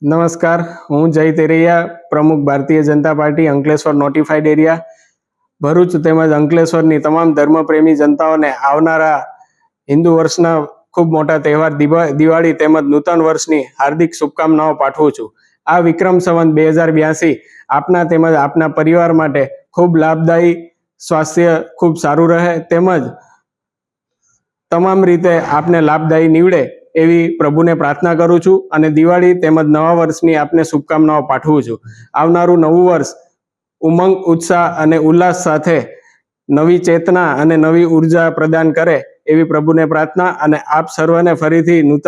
નમસ્કાર, હું જય તેરૈયા, પ્રમુખ Bharatiya Janata Party Ankleshwar notified area. Bharuch તેમજ અંકલેશ્વરની તમામ ધર્મપ્રેમી જનતાઓને આવનારા હિન્દુ વર્ષના ખૂબ મોટા તહેવાર દિવાળી તેમજ નૂતન વર્ષની હાર્દિક શુભકામનાઓ પાઠવું છું. આ વિક્રમ સંવત 2082 આપના તેમજ આપના પરિવાર માટે ખૂબ લાભદાયી, સ્વાસ્થ્ય ખૂબ સારું રહે તેમજ તમામ રીતે આપને લાભદાયી નીવડે એવી પ્રભુને પ્રાર્થના કરું છું અને દિવાળી તેમજ નવા વર્ષની આપને શુભકામનાઓ પાઠવું છું. આવનારું નવું વર્ષ ઉમંગ, ઉત્સાહ અને ઉલ્લાસ સાથે નવી ચેતના અને નવી ઉર્જા પ્રદાન કરે એવી પ્રભુને પ્રાર્થના અને આપ સર્વને ફરીથી નૂતન